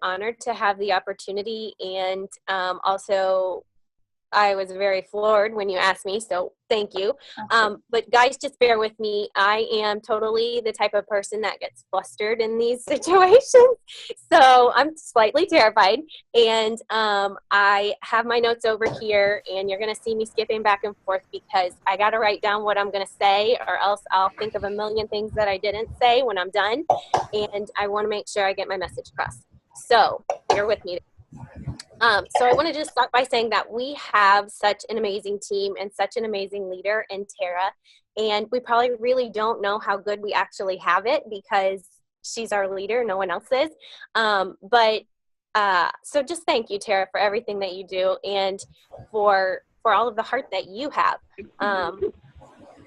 honored to have the opportunity, and also I was very floored when you asked me, so thank you. But guys, just bear with me. I am totally the type of person that gets flustered in these situations, so I'm slightly terrified. And I have my notes over here, and you're going to see me skipping back and forth because I got to write down what I'm going to say, or else I'll think of a million things that I didn't say when I'm done, and I want to make sure I get my message across. So bear with me. So I want to just start by saying that we have such an amazing team and such an amazing leader in Tara, and we probably really don't know how good we actually have it because she's our leader, no one else is. So just thank you, Tara, for everything that you do and for all of the heart that you have.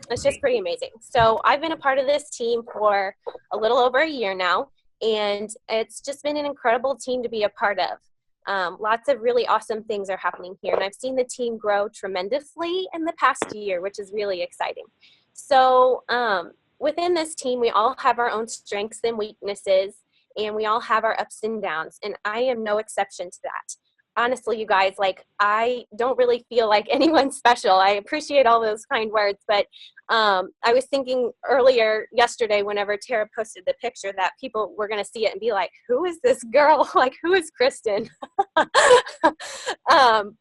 It's just pretty amazing. So I've been a part of this team for a little over a year now, and it's just been an incredible team to be a part of. Lots of really awesome things are happening here, and I've seen the team grow tremendously in the past year, which is really exciting. So within this team, we all have our own strengths and weaknesses, and we all have our ups and downs, and I am no exception to that. Honestly, you guys, like, I don't really feel like anyone's special. I appreciate all those kind words, but I was thinking earlier yesterday whenever Tara posted the picture that people were going to see it and be like, who is this girl? Like, who is Kristen? But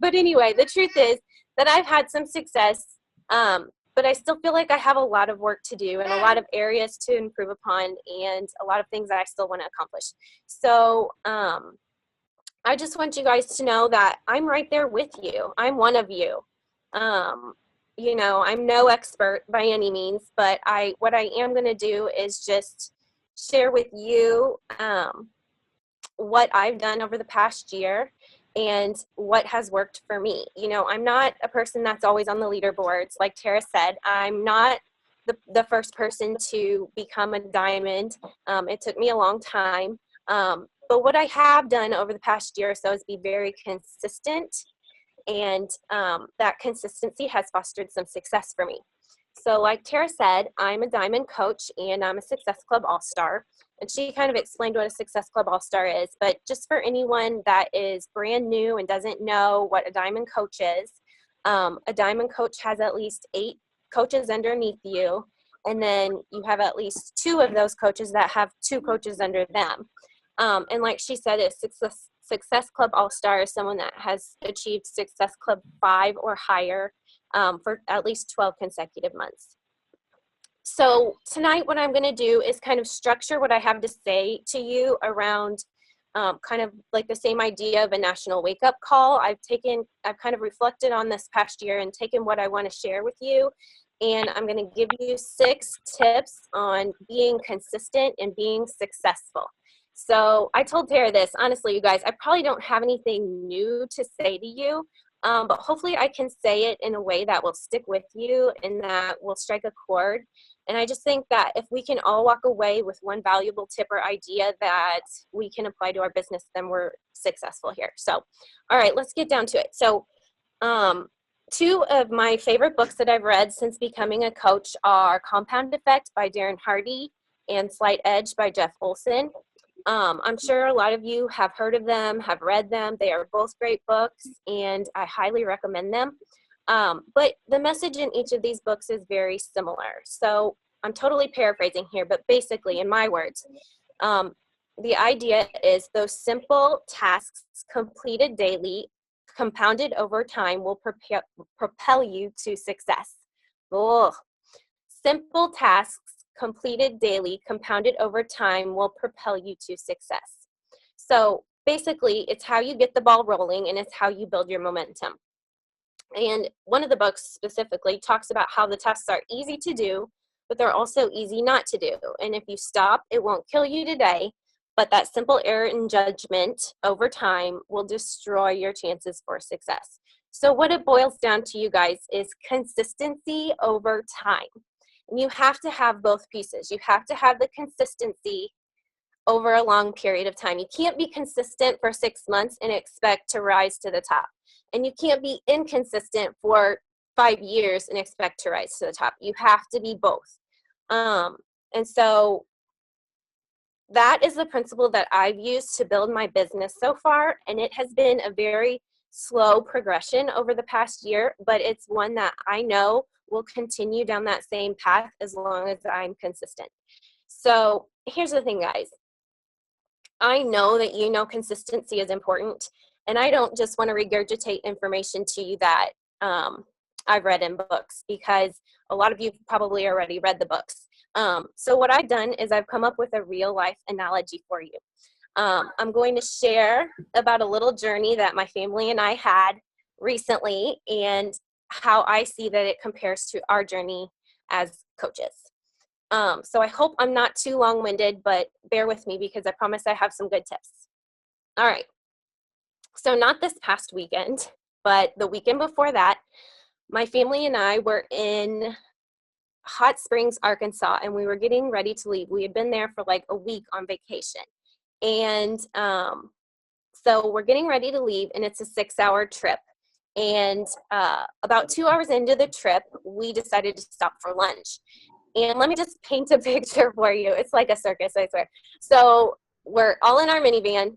anyway, the truth is that I've had some success, but I still feel like I have a lot of work to do and a lot of areas to improve upon and a lot of things that I still want to accomplish. So I just want you guys to know that I'm right there with you. I'm one of you. You know, I'm no expert by any means, but what I am going to do is just share with you what I've done over the past year and what has worked for me. You know, I'm not a person that's always on the leaderboards. Like Tara said, I'm not the first person to become a diamond. It took me a long time. But what I have done over the past year or so is be very consistent, and that consistency has fostered some success for me. So like Tara said, I'm a diamond coach and I'm a Success Club All-Star. And she kind of explained what a Success Club All-Star is, but just for anyone that is brand new and doesn't know what a diamond coach is, a diamond coach has at least 8 coaches underneath you, and then you have at least 2 of those coaches that have 2 coaches under them. And like she said, a Success Club All-Star is someone that has achieved Success Club 5 or higher for at least 12 consecutive months. So tonight what I'm going to do is kind of structure what I have to say to you around kind of like the same idea of a national wake-up call. I've kind of reflected on this past year and taken what I want to share with you. And I'm going to give you 6 tips on being consistent and being successful. So I told Tara this, honestly, you guys, I probably don't have anything new to say to you, but hopefully I can say it in a way that will stick with you and that will strike a chord. And I just think that if we can all walk away with one valuable tip or idea that we can apply to our business, then we're successful here. So, all right, let's get down to it. So 2 of my favorite books that I've read since becoming a coach are Compound Effect by Darren Hardy and Slight Edge by Jeff Olson. I'm sure a lot of you have heard of them, have read them. They are both great books, and I highly recommend them. But the message in each of these books is very similar. So I'm totally paraphrasing here, but basically, in my words, the idea is those simple tasks completed daily, compounded over time, will propel you to success. Ugh. Simple tasks completed daily, compounded over time, will propel you to success. So basically, it's how you get the ball rolling and it's how you build your momentum. And one of the books specifically talks about how the tasks are easy to do, but they're also easy not to do. And if you stop, it won't kill you today, but that simple error in judgment over time will destroy your chances for success. So what it boils down to, you guys, is consistency over time. And you have to have both pieces. You have to have the consistency over a long period of time. You can't be consistent for 6 months and expect to rise to the top. And you can't be inconsistent for 5 years and expect to rise to the top. You have to be both. And so that is the principle that I've used to build my business so far, and it has been a very slow progression over the past year, but it's one that I know will continue down that same path as long as I'm consistent. So here's the thing, guys. I know that you know consistency is important, and I don't just want to regurgitate information to you that I've read in books, because a lot of you probably already read the books. So what I've done is I've come up with a real life analogy for you. I'm going to share about a little journey that my family and I had recently, and how I see that it compares to our journey as coaches. So I hope I'm not too long-winded, but bear with me because I promise I have some good tips. All right. So not this past weekend, but the weekend before that, my family and I were in Hot Springs, Arkansas, and we were getting ready to leave. We had been there for like a week on vacation. And so we're getting ready to leave, and it's a 6-hour trip. And about 2 hours into the trip, we decided to stop for lunch. And let me just paint a picture for you. It's like a circus, I swear. So we're all in our minivan.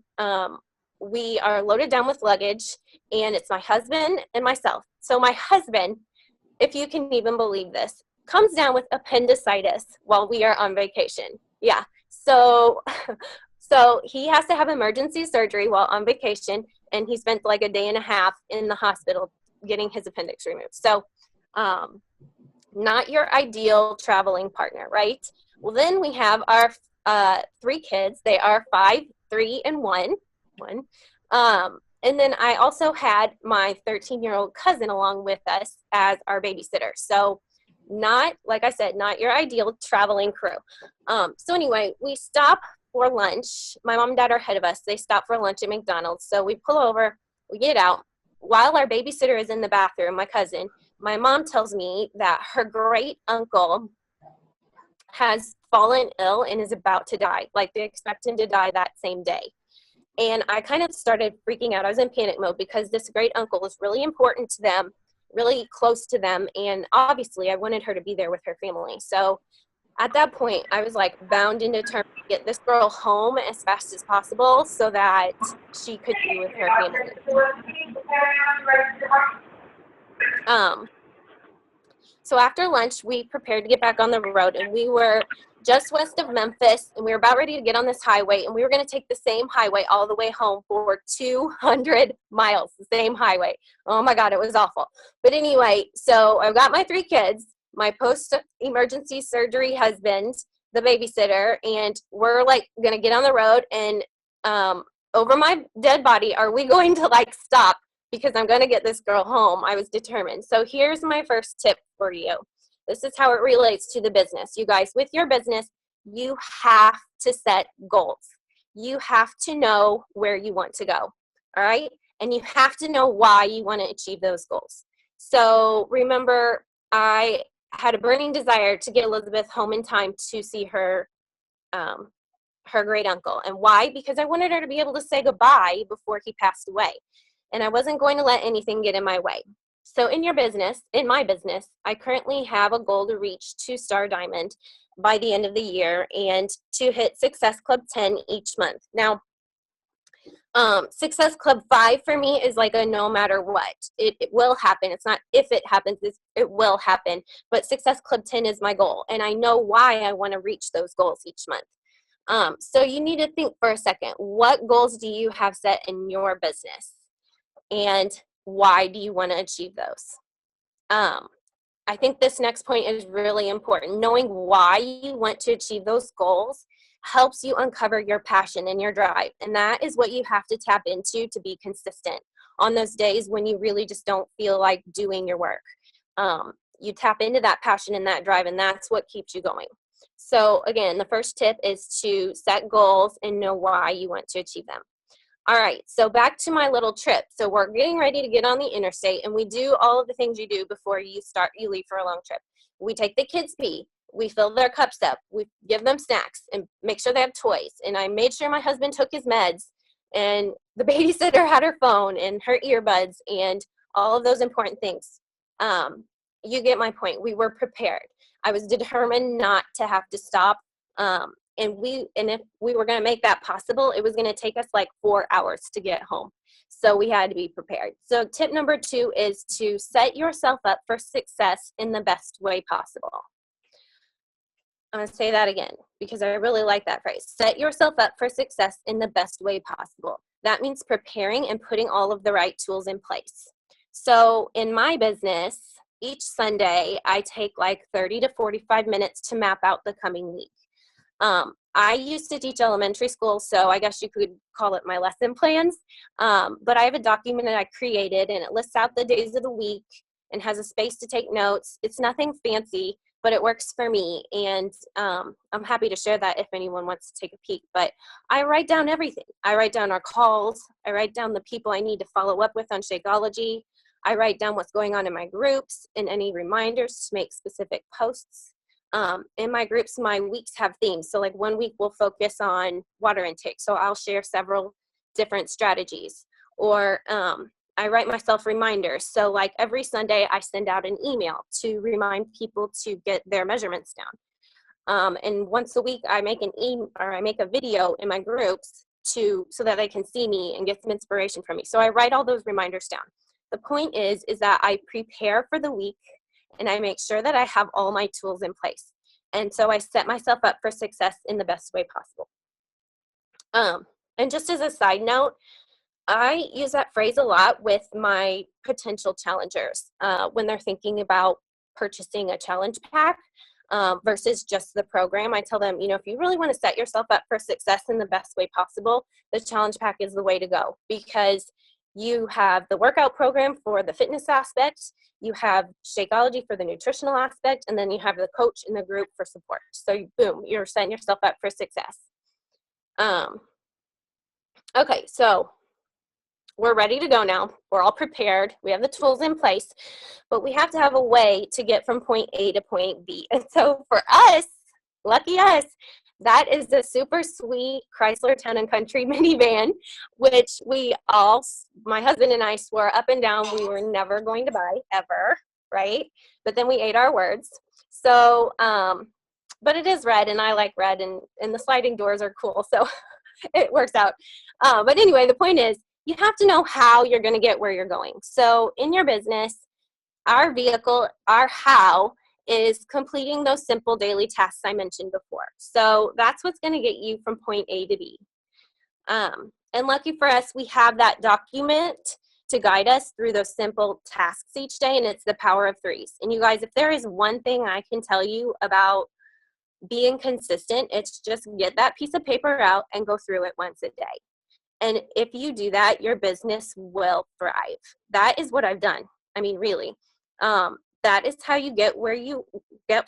We are loaded down with luggage, and it's my husband and myself. So my husband, if you can even believe this, comes down with appendicitis while we are on vacation. Yeah. So he has to have emergency surgery while on vacation, and he spent like a day and a half in the hospital getting his appendix removed. So not your ideal traveling partner, right? Well, then we have our 3 kids. They are 5, 3, and 1. And then I also had my 13-year-old cousin along with us as our babysitter. So not, like I said, not your ideal traveling crew. So anyway, we stop for lunch. My mom and dad are ahead of us. They stop for lunch at McDonald's. So we pull over, we get out. While our babysitter is in the bathroom, my cousin, my mom tells me that her great uncle has fallen ill and is about to die. Like, they expect him to die that same day. And I kind of started freaking out. I was in panic mode because this great uncle was really important to them, really close to them. And obviously I wanted her to be there with her family. So at that point, I was like bound and determined to get this girl home as fast as possible so that she could be with her family. So after lunch, we prepared to get back on the road, and we were just west of Memphis, and we were about ready to get on this highway, and we were going to take the same highway all the way home for 200 miles, the same highway. Oh my God, it was awful. But anyway, so I've got my 3 kids, my post-emergency surgery husband, the babysitter, and we're like going to get on the road, and over my dead body, are we going to like stop? Because I'm going to get this girl home. I was determined. So here's my first tip for you. This is how it relates to the business. You guys, with your business, you have to set goals. You have to know where you want to go, all right? And you have to know why you want to achieve those goals. So remember, I had a burning desire to get Elizabeth home in time to see her great uncle. And why? Because I wanted her to be able to say goodbye before he passed away. And I wasn't going to let anything get in my way. So in your business, in my business, I currently have a goal to reach 2-star diamond by the end of the year and to hit Success Club 10 each month. Now, Success Club 5 for me is like a no matter what. It will happen. It's not if it happens, it will happen. But Success Club 10 is my goal. And I know why I want to reach those goals each month. So you need to think for a second. What goals do you have set in your business? And why do you want to achieve those? I think this next point is really important. Knowing why you want to achieve those goals helps you uncover your passion and your drive. And that is what you have to tap into to be consistent on those days when you really just don't feel like doing your work. You tap into that passion and that drive, and that's what keeps you going. So again, the first tip is to set goals and know why you want to achieve them. All right, so back to my little trip. So we're getting ready to get on the interstate, and we do all of the things you do before you leave for a long trip. We take the kids pee, we fill their cups up, we give them snacks, and make sure they have toys. And I made sure my husband took his meds, and the babysitter had her phone and her earbuds and all of those important things. You get my point. We were prepared. I was determined not to have to stop. And if we were going to make that possible, it was going to take us like 4 hours to get home. So we had to be prepared. So tip number 2 is to set yourself up for success in the best way possible. I'm going to say that again because I really like that phrase. Set yourself up for success in the best way possible. That means preparing and putting all of the right tools in place. So in my business, each Sunday, I take like 30 to 45 minutes to map out the coming week. I used to teach elementary school, so I guess you could call it my lesson plans. But I have a document that I created, and it lists out the days of the week and has a space to take notes. It's nothing fancy, but it works for me. And I'm happy to share that if anyone wants to take a peek. But I write down everything. I write down our calls. I write down the people I need to follow up with on Shakeology. I write down what's going on in my groups and any reminders to make specific posts. In my groups, my weeks have themes. So like one week we'll focus on water intake. So I'll share several different strategies. Or I write myself reminders. So like every Sunday I send out an email to remind people to get their measurements down. And once a week I make I make a video in my groups so that they can see me and get some inspiration from me. So I write all those reminders down. The point is that I prepare for the week and I make sure that I have all my tools in place. And so I set myself up for success in the best way possible. And just as a side note, I use that phrase a lot with my potential challengers when they're thinking about purchasing a challenge pack versus just the program. I tell them, if you really want to set yourself up for success in the best way possible, the challenge pack is the way to go, because you have the workout program for the fitness aspect, you have Shakeology for the nutritional aspect, and then you have the coach in the group for support. So boom, you're setting yourself up for success. Okay, so we're ready to go now. We're all prepared. We have the tools in place, but we have to have a way to get from point A to point B. And so for us, lucky us, that is the super sweet Chrysler Town & Country minivan, which my husband and I swore up and down we were never going to buy, ever, right? But then we ate our words. So, but it is red, and I like red, and the sliding doors are cool, so it works out. But anyway, the point is, you have to know how you're going to get where you're going. So in your business, our vehicle, our how, is completing those simple daily tasks I mentioned before. So that's what's going to get you from point A to B. And lucky for us, we have that document to guide us through those simple tasks each day, and it's the power of threes. And you guys, if there is one thing I can tell you about being consistent, it's just get that piece of paper out and go through it once a day. And if you do that, your business will thrive. That is what I've done. I mean, really. That is how you get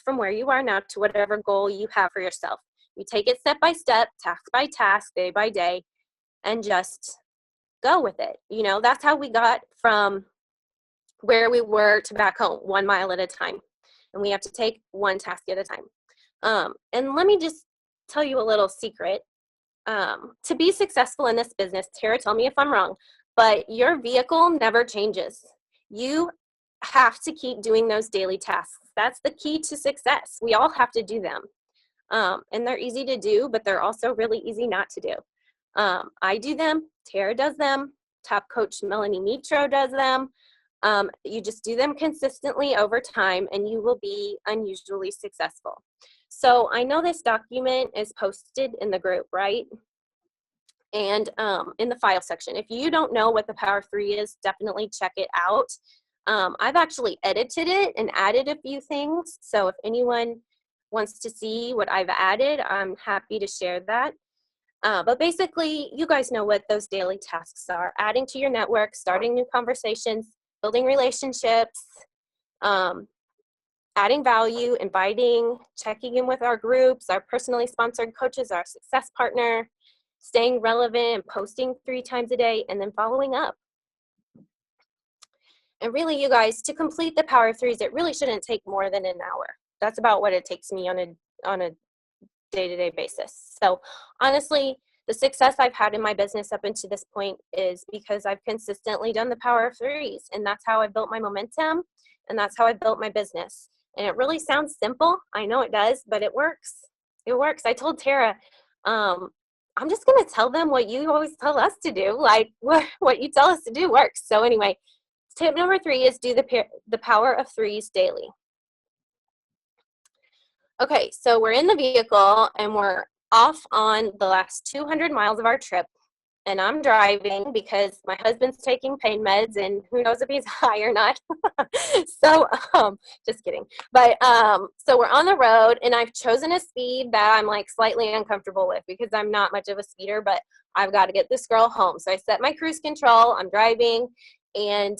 from where you are now to whatever goal you have for yourself. You take it step by step, task by task, day by day, and just go with it. That's how we got from where we were to back home, 1 mile at a time. And we have to take one task at a time. And let me just tell you a little secret. To be successful in this business, Tara, tell me if I'm wrong, but your vehicle never changes. You have to keep doing those daily tasks. That's the key to success. We all have to do them. And they're easy to do, but they're also really easy not to do. I do them. Tara does them. Top coach Melanie Mitro does them. You just do them consistently over time, and you will be unusually successful. So I know this document is posted in the group, right? And in the file section. If you don't know what the Power of Three is, definitely check it out. I've actually edited it and added a few things. So if anyone wants to see what I've added, I'm happy to share that. But basically, you guys know what those daily tasks are. Adding to your network, starting new conversations, building relationships, adding value, inviting, checking in with our groups, our personally sponsored coaches, our success partner, staying relevant, posting 3 times a day, and then following up. And really, you guys, to complete the Power of Threes, it really shouldn't take more than an hour. That's about what it takes me on a day-to-day basis. So honestly, the success I've had in my business up until this point is because I've consistently done the Power of Threes, and that's how I built my momentum, and that's how I built my business. And it really sounds simple. I know it does, but it works. It works. I told Tara, I'm just going to tell them what you always tell us to do. Like what you tell us to do works. So anyway, tip number 3 is do the power of threes daily. Okay, so we're in the vehicle and we're off on the last 200 miles of our trip. And I'm driving because my husband's taking pain meds, and who knows if he's high or not. So, just kidding. But so we're on the road, and I've chosen a speed that I'm like slightly uncomfortable with because I'm not much of a speeder, but I've got to get this girl home. So I set my cruise control. I'm driving, and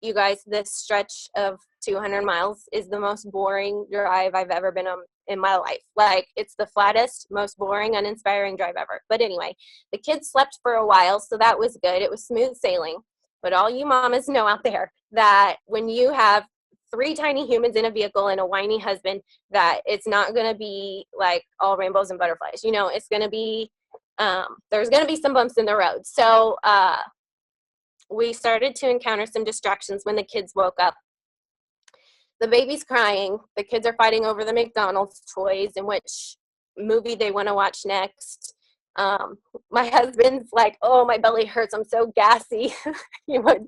you guys, this stretch of 200 miles is the most boring drive I've ever been on in my life. Like, it's the flattest, most boring, uninspiring drive ever. But anyway, the kids slept for a while, so that was good. It was smooth sailing. But all you mamas know out there that when you have 3 tiny humans in a vehicle and a whiny husband, that it's not going to be like all rainbows and butterflies. You know, it's going to be, there's going to be some bumps in the road. So we started to encounter some distractions when the kids woke up. The baby's crying. The kids are fighting over the McDonald's toys and which movie they want to watch next. My husband's like, oh, my belly hurts. I'm so gassy. He would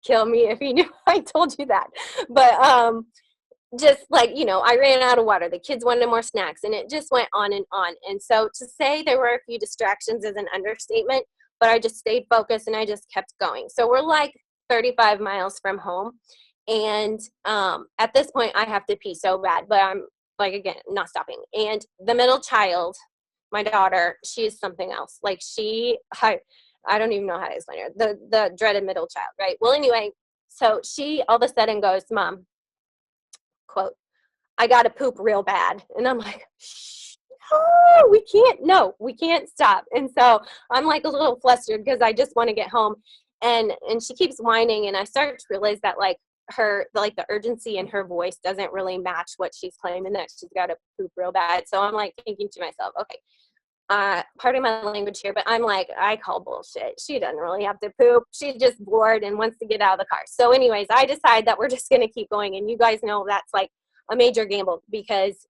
kill me if he knew I told you that. But just like, you know, I ran out of water. The kids wanted more snacks, and it just went on and on. And so to say there were a few distractions is an understatement, but I just stayed focused and I just kept going. So we're like 35 miles from home. And at this point, I have to pee so bad, but I'm like, again, not stopping. And the middle child, my daughter, she's something else. Like I don't even know how to explain her. The dreaded middle child, right? Well, anyway, so she all of a sudden goes, Mom, quote, I got to poop real bad. And I'm like, shh, no, we can't stop. And so I'm like a little flustered because I just want to get home. And she keeps whining, and I start to realize that like the urgency in her voice doesn't really match what she's claiming that she's got to poop real bad. So I'm like thinking to myself, okay, pardon my language here, but I'm like, I call bullshit. She doesn't really have to poop. She's just bored and wants to get out of the car. So anyways, I decide that we're just going to keep going. And you guys know that's like a major gamble, because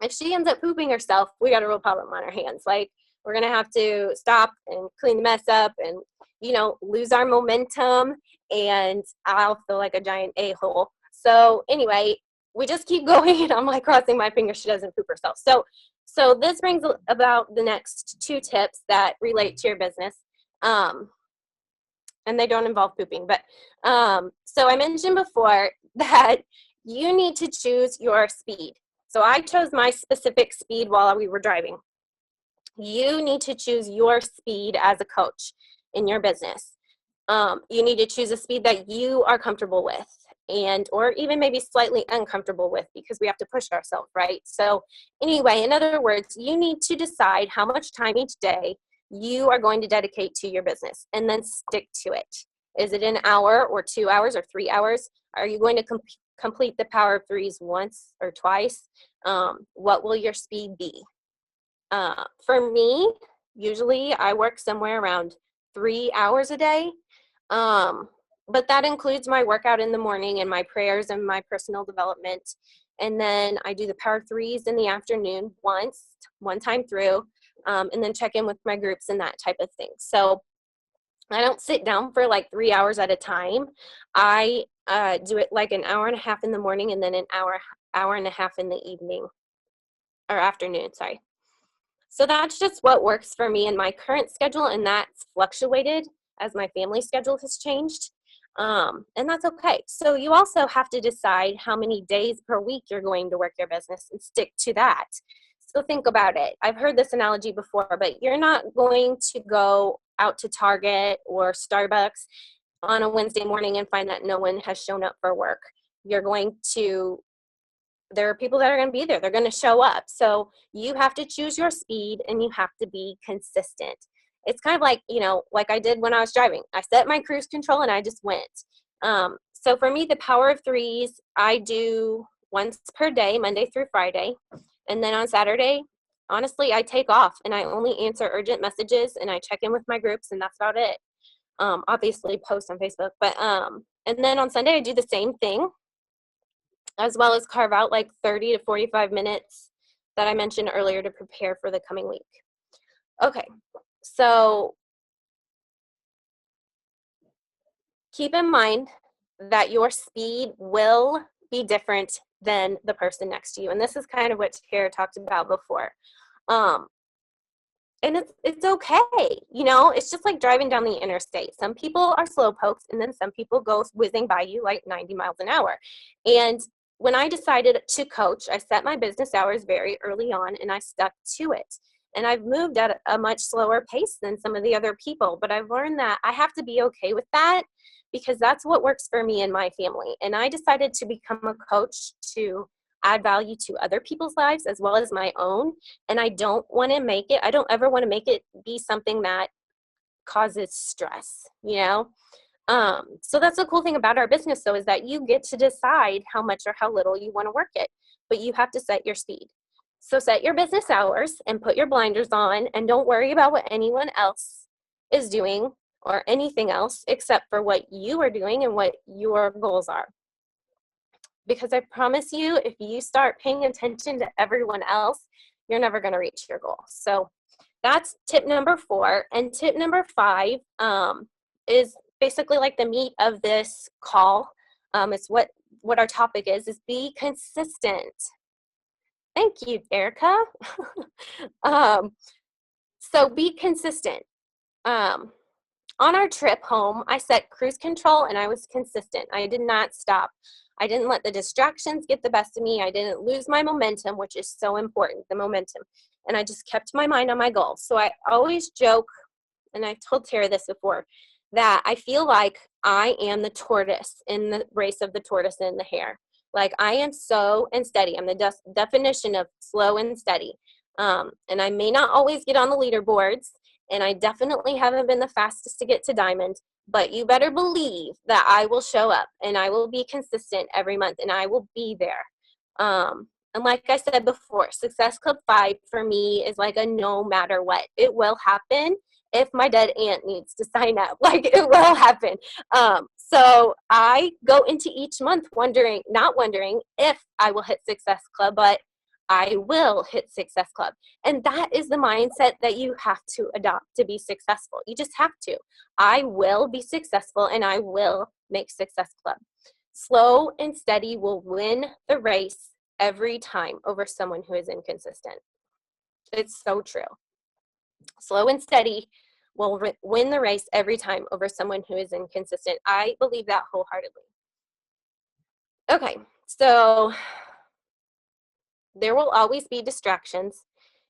if she ends up pooping herself, we got a real problem on our hands. Like, we're going to have to stop and clean the mess up and, you know, lose our momentum, and I'll feel like a giant a-hole. So anyway, we just keep going, and I'm like crossing my fingers she doesn't poop herself. So this brings about the next 2 tips that relate to your business. And they don't involve pooping. But so I mentioned before that you need to choose your speed. So I chose my specific speed while we were driving. You need to choose your speed as a coach in your business. You need to choose a speed that you are comfortable with, and or even maybe slightly uncomfortable with, because we have to push ourselves, right? So anyway, in other words, you need to decide how much time each day you are going to dedicate to your business, and then stick to it. Is it an hour or 2 hours or 3 hours? Are you going to complete the power of threes once or twice? What will your speed be? For me, usually I work somewhere around 3 hours a day. But that includes my workout in the morning and my prayers and my personal development. And then I do the power threes in the afternoon one time through, and then check in with my groups and that type of thing. So I don't sit down for like 3 hours at a time. I do it like an hour and a half in the morning, and then an hour and a half in the evening or afternoon, sorry. So that's just what works for me in my current schedule, and that's fluctuated as my family schedule has changed. And that's okay. So you also have to decide how many days per week you're going to work your business and stick to that. So think about it. I've heard this analogy before, but you're not going to go out to Target or Starbucks on a Wednesday morning and find that no one has shown up for work. There are people that are going to be there. They're going to show up. So you have to choose your speed, and you have to be consistent. It's kind of like, you know, like I did when I was driving. I set my cruise control and I just went. So for me, the power of threes, I do once per day, Monday through Friday. And then on Saturday, honestly, I take off and I only answer urgent messages and I check in with my groups, and that's about it. Obviously post on Facebook, but, and then on Sunday I do the same thing, as well as carve out like 30 to 45 minutes that I mentioned earlier to prepare for the coming week. Okay, so keep in mind that your speed will be different than the person next to you. And this is kind of what Tara talked about before. And it's okay, you know, it's just like driving down the interstate. Some people are slow pokes, and then some people go whizzing by you like 90 miles an hour. And when I decided to coach, I set my business hours very early on, and I stuck to it. And I've moved at a much slower pace than some of the other people, but I've learned that I have to be okay with that, because that's what works for me and my family. And I decided to become a coach to add value to other people's lives as well as my own. And I don't ever want to make it be something that causes stress, you know? So that's the cool thing about our business, though, is that you get to decide how much or how little you want to work it, but you have to set your speed. So set your business hours and put your blinders on, and don't worry about what anyone else is doing or anything else except for what you are doing and what your goals are. Because I promise you, if you start paying attention to everyone else, you're never going to reach your goal. So that's tip number 4. And tip number 5 is basically like the meat of this call. It's what our topic is be consistent. Thank you, Erica. So be consistent. On our trip home, I set cruise control and I was consistent. I did not stop. I didn't let the distractions get the best of me. I didn't lose my momentum, which is so important, the momentum. And I just kept my mind on my goal. So I always joke, and I've told Tara this before, that I feel like I am the tortoise in the race of the tortoise and the hare. Like, I am slow and steady. I'm the definition of slow and steady. And I may not always get on the leaderboards, and I definitely haven't been the fastest to get to diamond, but you better believe that I will show up and I will be consistent every month, and I will be there. And like I said before, Success Club 5 for me is like a no matter what. It will happen if my dead aunt needs to sign up. Like, it will happen. So I go into each month not wondering if I will hit Success Club, but I will hit Success Club. And that is the mindset that you have to adopt to be successful. You just have to. I will be successful and I will make Success Club. Slow and steady will win the race every time over someone who is inconsistent. It's so true. Slow and steady will win the race every time over someone who is inconsistent. I believe that wholeheartedly. Okay, so there will always be distractions,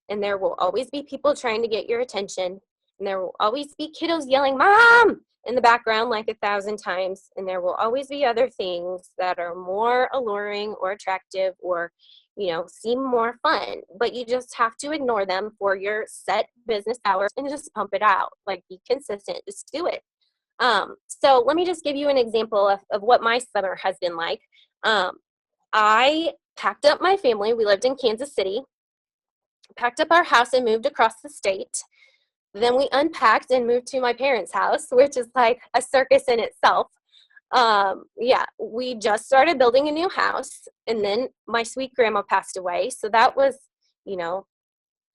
and there will always be people trying to get your attention, and there will always be kiddos yelling, "Mom!" in the background like 1,000 times, and there will always be other things that are more alluring or attractive or, you know, seem more fun, but you just have to ignore them for your set business hours and just pump it out. Like, be consistent, just do it. So let me just give you an example of what my summer has been like. I packed up my family. We lived in Kansas City, packed up our house and moved across the state. Then we unpacked and moved to my parents' house, which is like a circus in itself. We just started building a new house, and then my sweet grandma passed away. So that was, you know,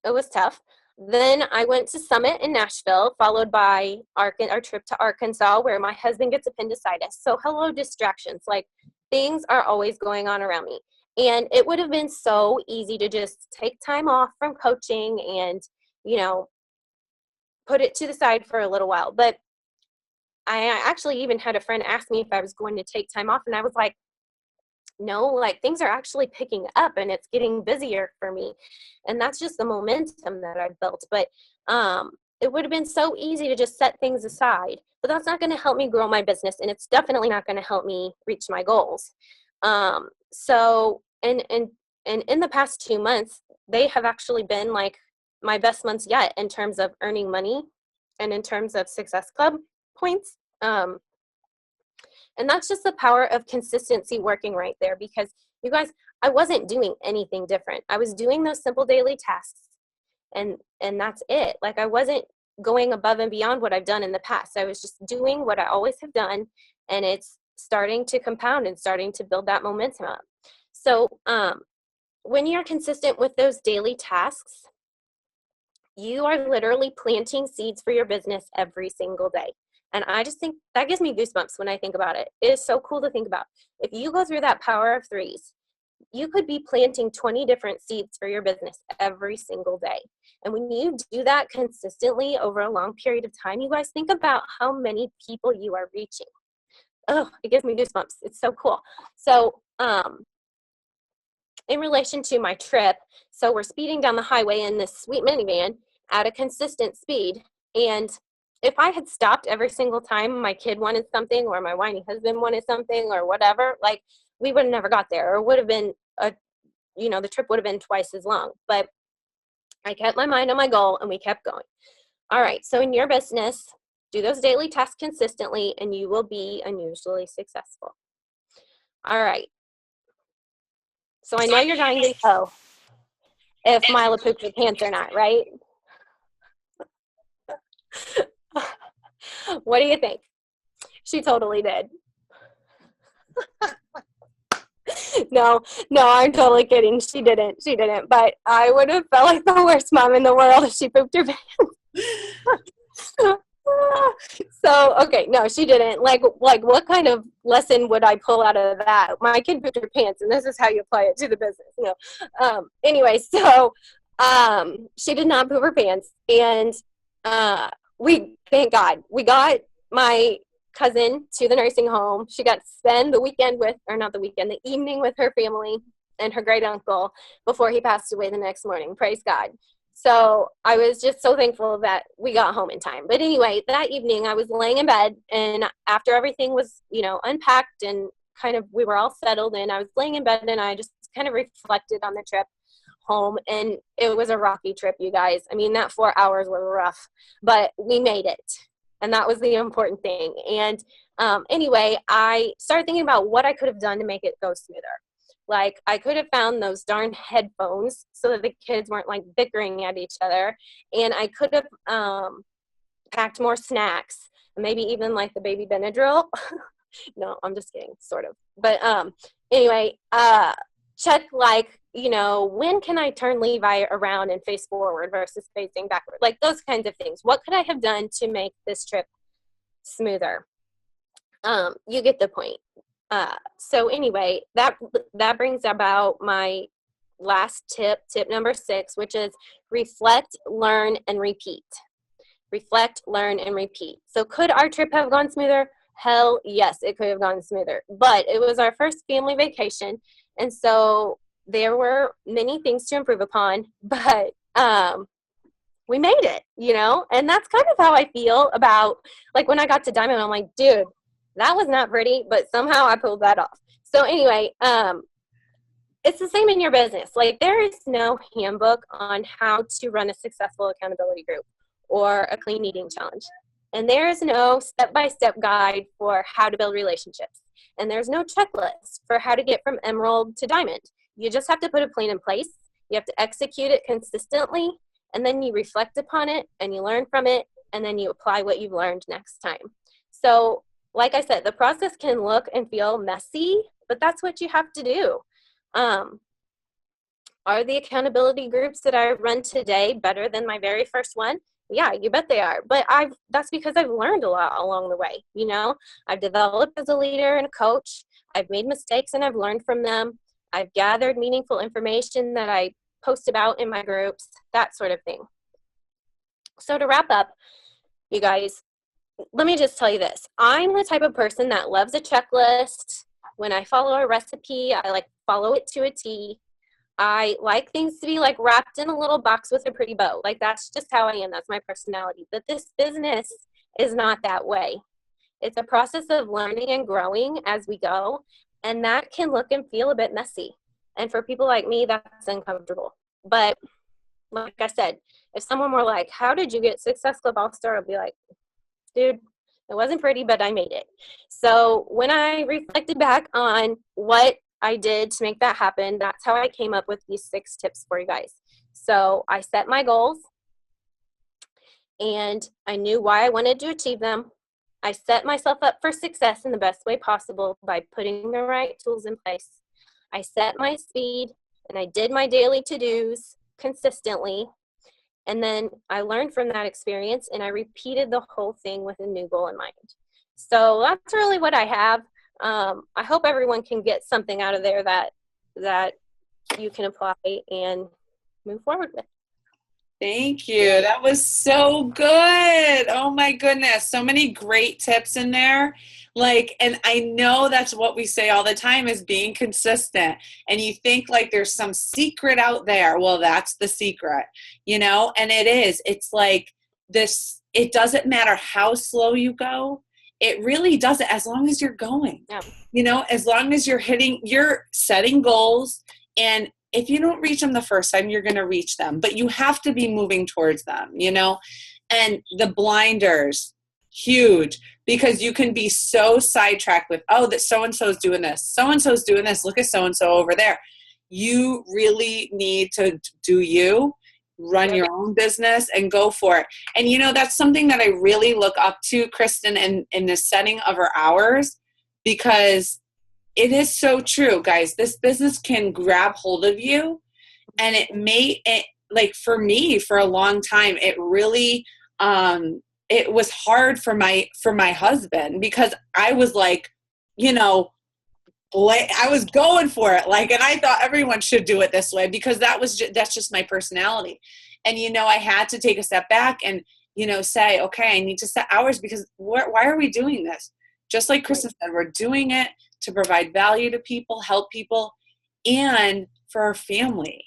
it was tough. Then I went to Summit in Nashville, followed by our trip to Arkansas, where my husband gets appendicitis. So hello, distractions. Like, things are always going on around me. And it would have been so easy to just take time off from coaching and, you know, put it to the side for a little while. But I actually even had a friend ask me if I was going to take time off, and I was like, no, like, things are actually picking up and it's getting busier for me. And that's just the momentum that I've built. But it would have been so easy to just set things aside, but that's not going to help me grow my business, and it's definitely not going to help me reach my goals. So and in the past 2 months, they have actually been like my best months yet in terms of earning money and in terms of Success Club points. And that's just the power of consistency working right there, because you guys, I wasn't doing anything different. I was doing those simple daily tasks, and that's it. Like, I wasn't going above and beyond what I've done in the past. I was just doing what I always have done, and it's starting to compound and starting to build that momentum up. So when you're consistent with those daily tasks, you are literally planting seeds for your business every single day. And I just think that gives me goosebumps when I think about it. It is so cool to think about. If you go through that power of threes, you could be planting 20 different seeds for your business every single day. And when you do that consistently over a long period of time, you guys think about how many people you are reaching. Oh, it gives me goosebumps. It's so cool. So, in relation to my trip, so we're speeding down the highway in this sweet minivan at a consistent speed. And if I had stopped every single time my kid wanted something or my whiny husband wanted something or whatever, like we would have never got there, or would have been the trip would have been twice as long. But I kept my mind on my goal and we kept going. All right. So in your business, do those daily tasks consistently and you will be unusually successful. All right. So I know you're dying to know if Mila pooped her pants or not, right? What do you think? She totally did. No, I'm totally kidding. She didn't. But I would have felt like the worst mom in the world if she pooped her pants. So, okay, no, she didn't. Like what kind of lesson would I pull out of that? My kid pooped her pants, and this is how you apply it to the business. Anyway, so she did not poop her pants, and thank God, we got my cousin to the nursing home. She got to spend the evening with her family and her great uncle before he passed away the next morning. Praise God. So I was just so thankful that we got home in time. But anyway, that evening I was laying in bed, and after everything was, unpacked and kind of we were all settled in, I was laying in bed and I just kind of reflected on the trip home, and it was a rocky trip, you guys. I mean, that 4 hours was rough, but we made it. And that was the important thing. And anyway, I started thinking about what I could have done to make it go smoother. Like, I could have found those darn headphones so that the kids weren't like bickering at each other. And I could have packed more snacks, maybe even like the baby Benadryl. No, I'm just kidding, sort of. But anyway, check when can I turn Levi around and face forward versus facing backward? Like those kinds of things. What could I have done to make this trip smoother? You get the point. So anyway, that brings about my last tip number 6, which is reflect, learn, and repeat. Reflect, learn, and repeat. So could our trip have gone smoother? Hell yes, it could have gone smoother. But it was our first family vacation, and so there were many things to improve upon, but we made it, and that's kind of how I feel about, like, when I got to Diamond, I'm like, dude, that was not pretty, but somehow I pulled that off. So anyway, it's the same in your business. Like, there is no handbook on how to run a successful accountability group or a clean eating challenge. And there is no step-by-step guide for how to build relationships. And there's no checklist for how to get from emerald to diamond. You just have to put a plan in place. You have to execute it consistently, and then you reflect upon it, and you learn from it, and then you apply what you've learned next time. So, like I said, the process can look and feel messy, but that's what you have to do. Are the accountability groups that I run today better than my very first one? Yeah, you bet they are. But that's because I've learned a lot along the way. I've developed as a leader and a coach. I've made mistakes and I've learned from them. I've gathered meaningful information that I post about in my groups, that sort of thing. So to wrap up, you guys, let me just tell you this. I'm the type of person that loves a checklist. When I follow a recipe, I follow it to a T. I like things to be wrapped in a little box with a pretty bow. That's just how I am. That's my personality. But this business is not that way. It's a process of learning and growing as we go. And that can look and feel a bit messy. And for people like me, that's uncomfortable. But like I said, if someone were like, how did you get Success Club All-Star? I'll be like, dude, it wasn't pretty, but I made it. So when I reflected back on what I did to make that happen, that's how I came up with these 6 tips for you guys. So I set my goals, and I knew why I wanted to achieve them. I set myself up for success in the best way possible by putting the right tools in place. I set my speed and I did my daily to-dos consistently. And then I learned from that experience, and I repeated the whole thing with a new goal in mind. So that's really what I have. I hope everyone can get something out of there that you can apply and move forward with. Thank you. That was so good. Oh my goodness. So many great tips in there. Like, and I know that's what we say all the time is being consistent. And you think like there's some secret out there. Well, that's the secret, you know, and it is. It's like this, it doesn't matter how slow you go. It really doesn't, as long as you're going, Yeah. you know, as long as you're setting goals, and if you don't reach them the first time, you're going to reach them, but you have to be moving towards them, you know, and the blinders, huge, because you can be so sidetracked with, oh, that so-and-so is doing this. So-and-so's doing this. Look at so-and-so over there. You really need to do you, run your own business and go for it. And, you know, that's something that I really look up to, Kristen, in the setting of her hours, because it is so true, guys. This business can grab hold of you, and like for me, for a long time, it really, it was hard for my husband, because I was like, you know, I was going for it, like, and I thought everyone should do it this way, because that's just my personality. And, you know, I had to take a step back and, you know, say, okay, I need to set hours, because why are we doing this? Just like Kristen said, we're doing it to provide value to people, help people, and for our family.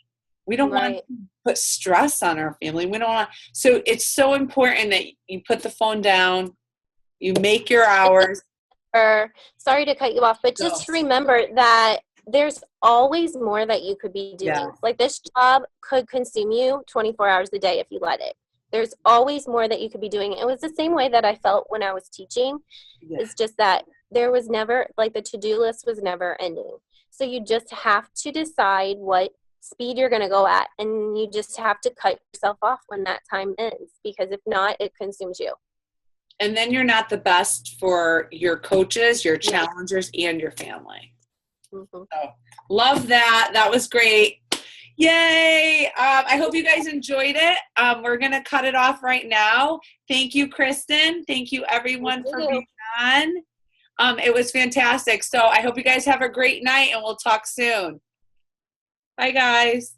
We don't want to put stress on our family. We don't want to. So it's so important that you put the phone down, you make your hours. Sorry to cut you off, but just remember that there's always more that you could be doing. Yeah. Like, this job could consume you 24 hours a day if you let it. There's always more that you could be doing. It was the same way that I felt when I was teaching. Yeah. It's just that there was never, like, the to-do list was never ending. So you just have to decide what speed you're going to go at, and you just have to cut yourself off when that time ends, because if not, it consumes you. And then you're not the best for your coaches, your challengers, and your family. Mm-hmm. So, love that. That was great. Yay. I hope you guys enjoyed it. We're going to cut it off right now. Thank you, Kristen. Thank you, everyone, for being on. It was fantastic. So I hope you guys have a great night, and we'll talk soon. Bye, guys.